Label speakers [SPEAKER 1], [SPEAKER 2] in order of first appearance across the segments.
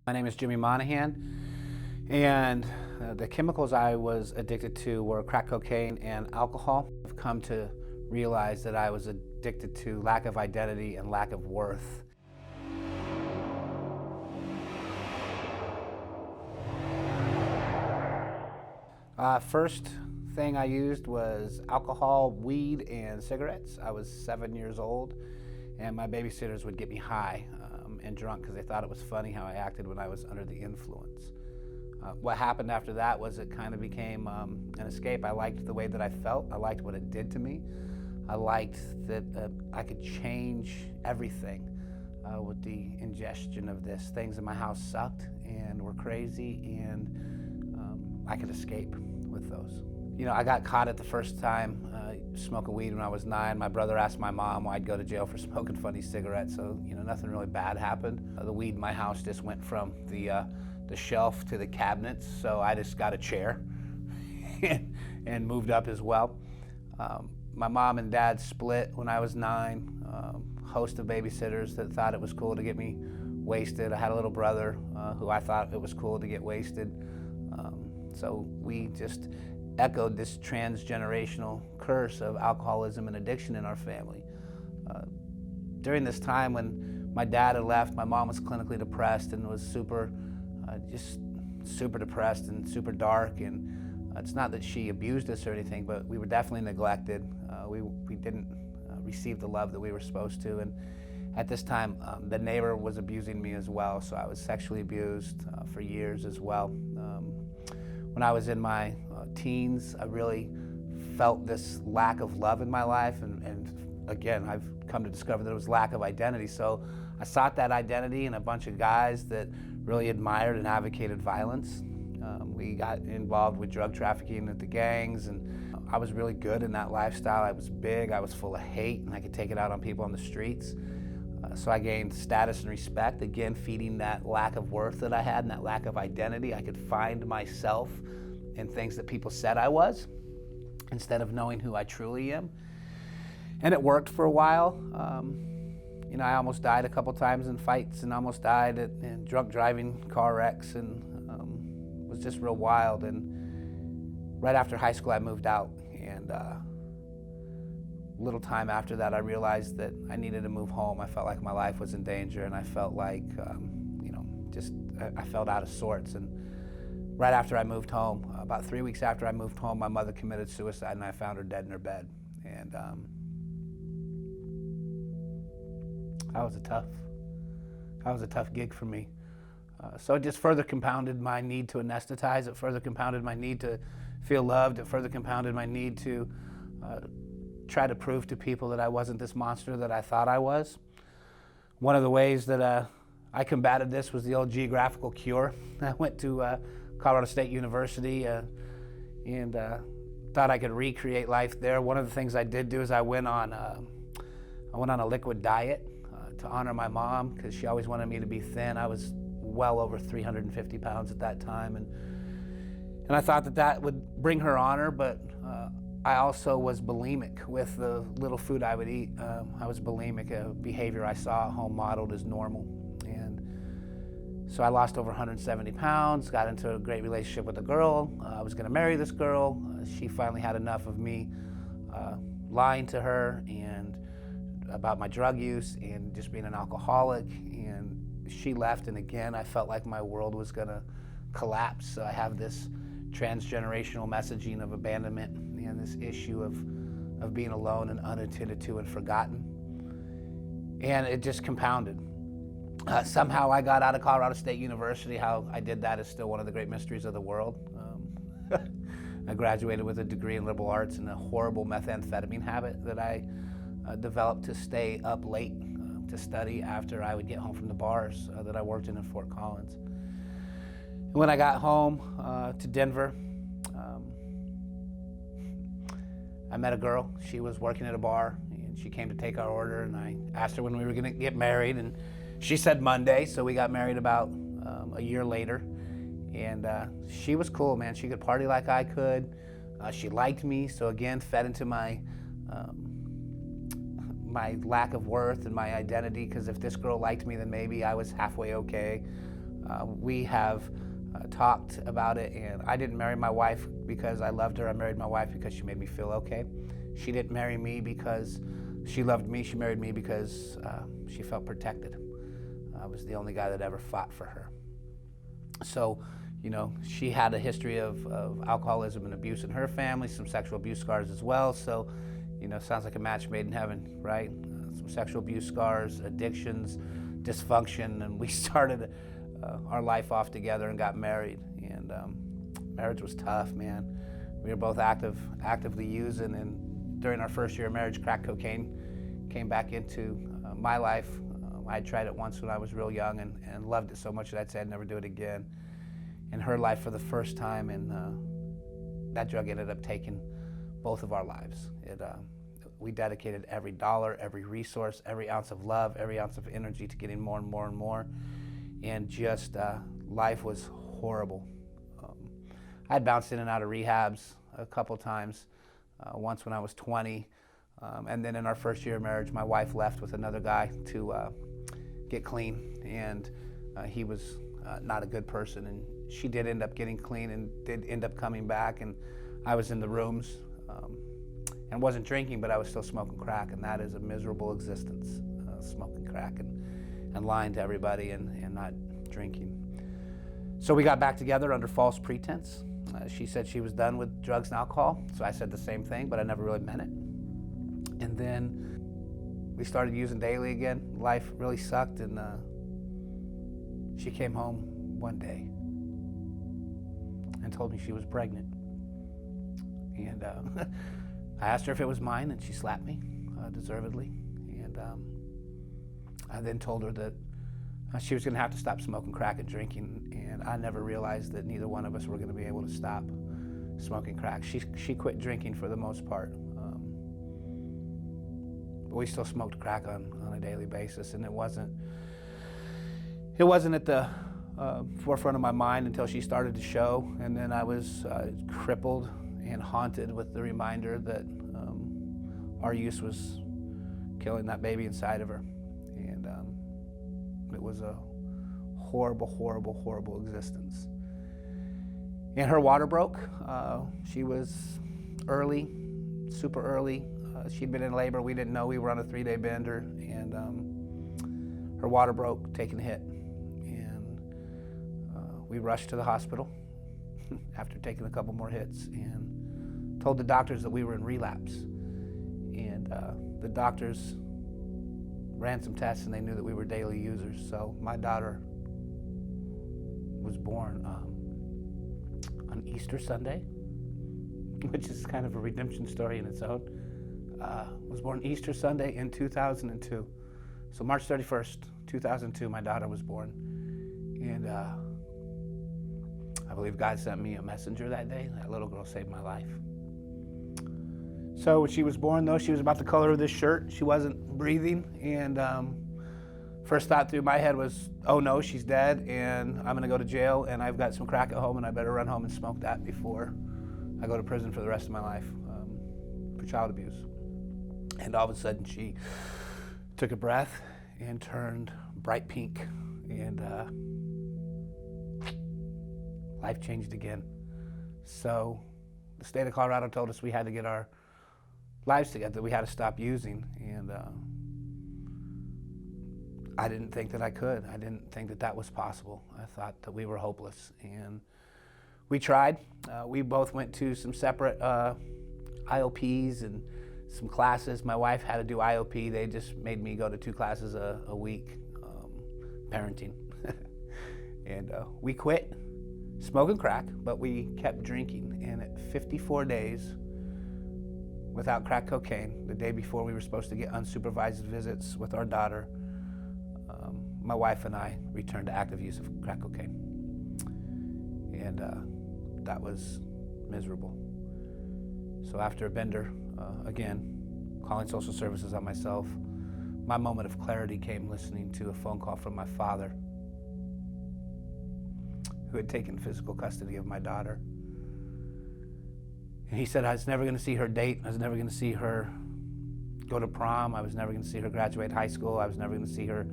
[SPEAKER 1] My name is Jimmy Monaghan, and the chemicals I was addicted to were crack cocaine and alcohol. I've come to realize that I was addicted to lack of identity and lack of worth. First thing I used was alcohol, weed, and cigarettes. I was 7 years old, and my babysitters would get me high and drunk because they thought it was funny how I acted when I was under the influence. What happened after that was it kind of became an escape. I liked the way that I felt. I liked what it did to me. I liked that I could change everything with the ingestion of this. Things in my house sucked and were crazy, and I could escape with those. You know, I got caught at the first time smoking weed when I was 9. My brother asked my mom why I'd go to jail for smoking funny cigarettes, so nothing really bad happened. The weed in my house just went from the shelf to the cabinets, so I just got a chair and moved up as well. My mom and dad split when I was 9. Host of babysitters that thought it was cool to get me wasted. I had a little brother who I thought it was cool to get wasted. So we just echoed this transgenerational curse of alcoholism and addiction in our family. During this time when my dad had left, my mom was clinically depressed and was just super depressed and super dark. And it's not that she abused us or anything, but we were definitely neglected. We didn't receive the love that we were supposed to. And at this time, the neighbor was abusing me as well, so I was sexually abused for years as well. When I was in my teens, I really felt this lack of love in my life, and again, I've come to discover that it was lack of identity. So I sought that identity in a bunch of guys that really admired and advocated violence. We got involved with drug trafficking at the gangs, and I was really good in that lifestyle. I was big, I was full of hate, and I could take it out on people on the streets. So I gained status and respect, again, feeding that lack of worth that I had and that lack of identity. I could find myself in things that people said I was, instead of knowing who I truly am. And it worked for a while. I almost died a couple times in fights, and almost died in drunk driving car wrecks, and was just real wild. And right after high school, I moved out, and a little time after that, I realized that I needed to move home. I felt like my life was in danger, and I felt like, I felt out of sorts. And right after I moved home, about 3 weeks after I moved home, my mother committed suicide, and I found her dead in her bed. And that was a tough gig for me. So it just further compounded my need to anesthetize. It further compounded my need to feel loved. It further compounded my need to try to prove to people that I wasn't this monster that I thought I was. One of the ways that I combated this was the old geographical cure. I went to Colorado State University and thought I could recreate life there. One of the things I did do is I went on a liquid diet to honor my mom, because she always wanted me to be thin. I was well over 350 pounds at that time, and I thought that would bring her honor, but I also was bulimic with the little food I would eat. I was bulimic, a behavior I saw at home modeled as normal. And so I lost over 170 pounds, got into a great relationship with a girl. I was gonna marry this girl. She finally had enough of me lying to her and about my drug use and just being an alcoholic. And she left, and again, I felt like my world was gonna collapse. So I have this transgenerational messaging of abandonment and this issue of being alone and unattended to and forgotten. And it just compounded. Somehow I got out of Colorado State University. How I did that is still one of the great mysteries of the world. I graduated with a degree in liberal arts and a horrible methamphetamine habit that I developed to stay up late to study after I would get home from the bars that I worked in Fort Collins. When I got home to Denver, I met a girl. She was working at a bar, and she came to take our order, and I asked her when we were gonna get married, and she said Monday, so we got married about a year later. And she was cool, man. She could party like I could. She liked me, so again, fed into my my lack of worth and my identity, because if this girl liked me, then maybe I was halfway okay. We have talked about it, and I didn't marry my wife because I loved her. I married my wife because she made me feel okay. She didn't marry me because she loved me. She married me because she felt protected. I was the only guy that ever fought for her. So, you know, she had a history of alcoholism and abuse in her family, some sexual abuse scars as well. So, you know, sounds like a match made in heaven, right? Some sexual abuse scars, addictions, dysfunction, and we started our life off together and got married. And marriage was tough, man. We were both actively using, and during our first year of marriage, crack cocaine came back into my life. I tried it once when I was real young and loved it so much that I'd say I'd never do it again. In her life for the first time, and that drug ended up taking both of our lives. We dedicated every dollar, every resource, every ounce of love, every ounce of energy to getting more and more and more, and just life was horrible. I'd bounced in and out of rehabs a couple times, once when I was 20, and then in our first year of marriage, my wife left with another guy to get clean, and he was not a good person, and she did end up getting clean and did end up coming back, and I was in the rooms and wasn't drinking, but I was still smoking crack, and that is a miserable existence, smoking crack and lying to everybody and not drinking. So we got back together under false pretense. She said she was done with drugs and alcohol, so I said the same thing, but I never really meant it. And then we started using daily again. Life really sucked, and she came home one day and told me she was pregnant. And I asked her if it was mine, and she slapped me, deservedly. And I then told her that she was going to have to stop smoking crack and drinking, and I never realized that neither one of us were going to be able to stop smoking crack. She quit drinking for the most part, but we still smoked crack on a daily basis, and it wasn't at the forefront of my mind until she started to show, and then I was crippled and haunted with the reminder that our use was killing that baby inside of her. And it was a horrible, horrible, horrible existence. And her water broke. She was early, super early. She'd been in labor. We didn't know. We were on a 3-day bender, and her water broke, taking a hit. And we rushed to the hospital after taking a couple more hits, and told the doctors that we were in relapse. And the doctors ran some tests, and they knew that we were daily users. So my daughter was born on Easter Sunday, which is kind of a redemption story in its own. Was born Easter Sunday in 2002. So March 31st, 2002, my daughter was born. And I believe God sent me a messenger that day. That little girl saved my life. So when she was born, though, she was about the color of this shirt. She wasn't breathing, and first thought through my head was, oh no, she's dead, and I'm gonna go to jail, and I've got some crack at home, and I better run home and smoke that before I go to prison for the rest of my life for child abuse. And all of a sudden, she took a breath and turned bright pink, and life changed again. So the state of Colorado told us we had to get our lives together, we had to stop using, and I didn't think that I could. I didn't think that that was possible. I thought that we were hopeless, and we tried. We both went to some separate IOPs and some classes. My wife had to do IOP. They just made me go to 2 classes a week, parenting. And we quit smoking crack, but we kept drinking. And at 54 days without crack cocaine, the day before we were supposed to get unsupervised visits with our daughter, my wife and I returned to active use of crack cocaine. And that was miserable. So after a bender, again, calling social services on myself, my moment of clarity came listening to a phone call from my father, who had taken physical custody of my daughter. And he said I was never going to see her date. I was never going to see her go to prom. I was never going to see her graduate high school. I was never going to see her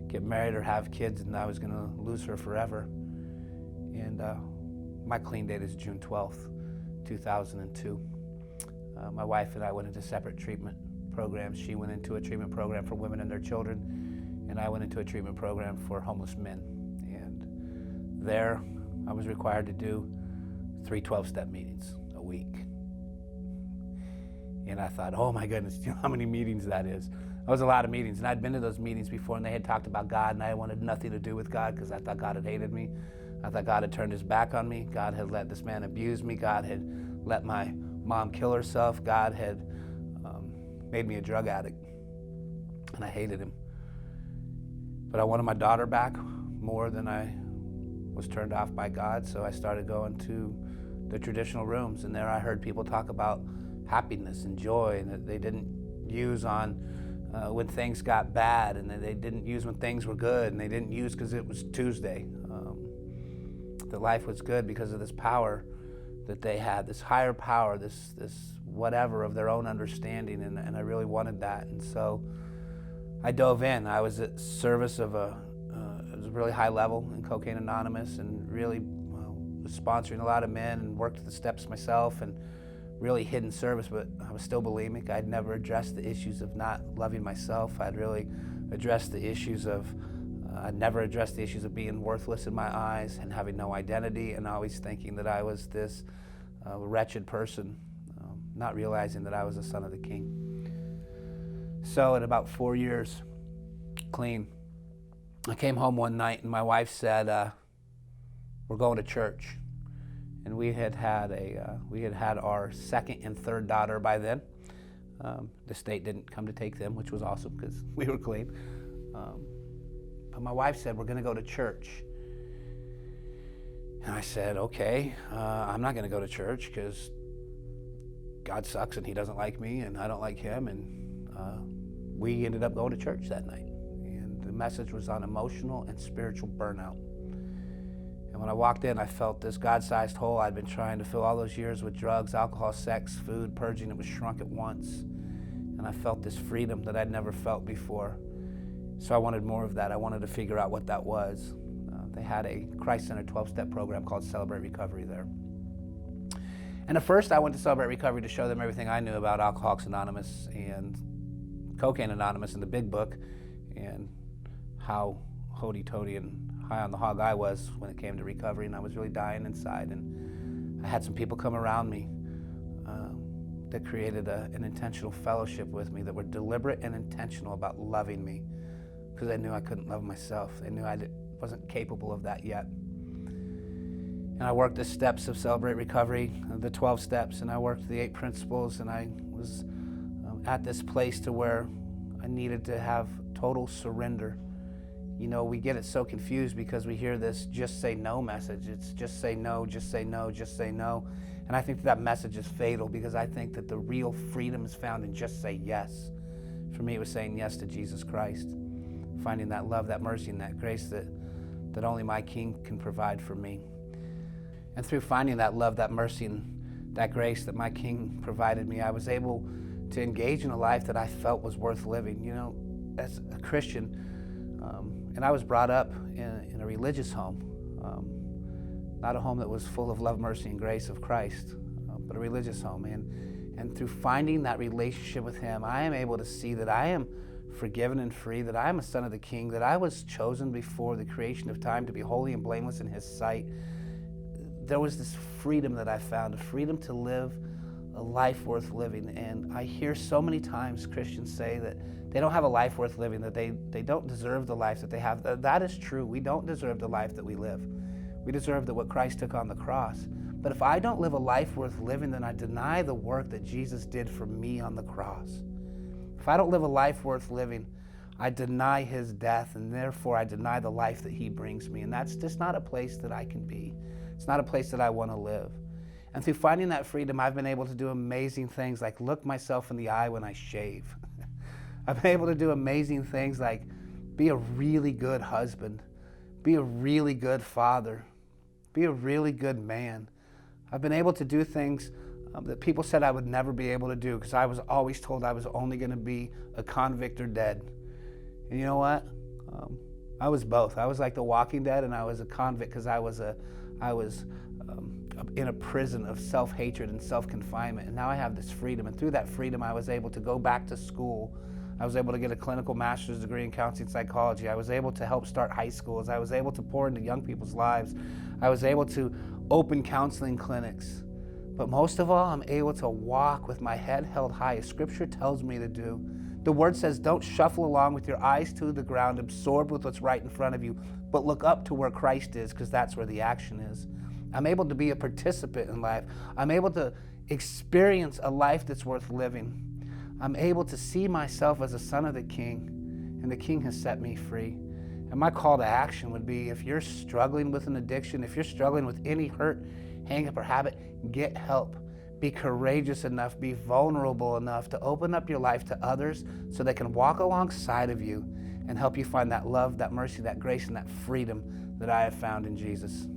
[SPEAKER 1] get married or have kids, and I was going to lose her forever. And my clean date is June 12th, 2002. My wife and I went into separate treatment programs. She went into a treatment program for women and their children, and I went into a treatment program for homeless men. And there, I was required to do 3 12-step meetings a week. And I thought, oh my goodness, do you know how many meetings that is? That was a lot of meetings, and I'd been to those meetings before, and they had talked about God, and I wanted nothing to do with God because I thought God had hated me. I thought God had turned his back on me. God had let this man abuse me. God had let my mom kill herself. God had made me a drug addict, and I hated him. But I wanted my daughter back more than I was turned off by God, so I started going to the traditional rooms, and there I heard people talk about happiness and joy, and that they didn't use on when things got bad, and they didn't use when things were good, and they didn't use because it was Tuesday. That life was good because of this power that they had, this higher power, this whatever of their own understanding, and I really wanted that. And so I dove in. I was at service of it was a really high level in Cocaine Anonymous, and really was sponsoring a lot of men and worked the steps myself, and really hidden service, but I was still bulimic. I'd never addressed the issues of not loving myself. I'd really addressed the issues of I'd never addressed the issues of being worthless in my eyes and having no identity, and always thinking that I was this wretched person, not realizing that I was a son of the King. So in about 4 years clean, I came home one night and my wife said, we're going to church. And we had had our second and third daughter by then. The state didn't come to take them, which was awesome because we were clean. But my wife said, we're going to go to church. And I said, okay, I'm not going to go to church because God sucks and he doesn't like me and I don't like him. And we ended up going to church that night. And the message was on emotional and spiritual burnout. And when I walked in, I felt this God-sized hole I'd been trying to fill all those years with drugs, alcohol, sex, food, purging. It was shrunk at once. And I felt this freedom that I'd never felt before. So I wanted more of that. I wanted to figure out what that was. They had a Christ-centered 12-step program called Celebrate Recovery there. And at first, I went to Celebrate Recovery to show them everything I knew about Alcoholics Anonymous and Cocaine Anonymous in the big book, and how hoity-toity and high on the hog I was when it came to recovery, and I was really dying inside. And I had some people come around me that created an intentional fellowship with me, that were deliberate and intentional about loving me, because they knew I couldn't love myself. They knew I wasn't capable of that yet. And I worked the steps of Celebrate Recovery, the 12 steps, and I worked the 8 principles, and I was at this place to where I needed to have total surrender. You know, we get it so confused because we hear this just say no message. It's just say no, just say no, just say no. And I think that message is fatal, because I think that the real freedom is found in just say yes. For me, it was saying yes to Jesus Christ, finding that love, that mercy, and that grace that only my King can provide for me. And through finding that love, that mercy, and that grace that my King provided me, I was able to engage in a life that I felt was worth living. You know, as a Christian, and I was brought up in a religious home, not a home that was full of love, mercy, and grace of Christ, but a religious home. And through finding that relationship with him, I am able to see that I am forgiven and free, that I am a son of the King, that I was chosen before the creation of time to be holy and blameless in his sight. There was this freedom that I found, a freedom to live a life worth living. And I hear so many times Christians say that they don't have a life worth living, that they don't deserve the life that they have. That is true. We don't deserve the life that we live. We deserve what Christ took on the cross. But if I don't live a life worth living, then I deny the work that Jesus did for me on the cross. If I don't live a life worth living, I deny his death, and therefore I deny the life that he brings me. And that's just not a place that I can be. It's not a place that I want to live. And through finding that freedom, I've been able to do amazing things like look myself in the eye when I shave. I've been able to do amazing things like be a really good husband, be a really good father, be a really good man. I've been able to do things that people said I would never be able to do, because I was always told I was only going to be a convict or dead. And you know what? I was both. I was like the Walking Dead, and I was a convict because I was in a prison of self-hatred and self-confinement. And now I have this freedom, and through that freedom, I was able to go back to school. I was able to get a clinical master's degree in counseling psychology. I was able to help start high schools. I was able to pour into young people's lives. I was able to open counseling clinics. But most of all, I'm able to walk with my head held high, as Scripture tells me to do. The Word says, don't shuffle along with your eyes to the ground, absorbed with what's right in front of you, but look up to where Christ is, because that's where the action is. I'm able to be a participant in life. I'm able to experience a life that's worth living. I'm able to see myself as a son of the King, and the King has set me free. And my call to action would be, if you're struggling with an addiction, if you're struggling with any hurt, hang-up, or habit, get help. Be courageous enough, be vulnerable enough to open up your life to others so they can walk alongside of you and help you find that love, that mercy, that grace, and that freedom that I have found in Jesus.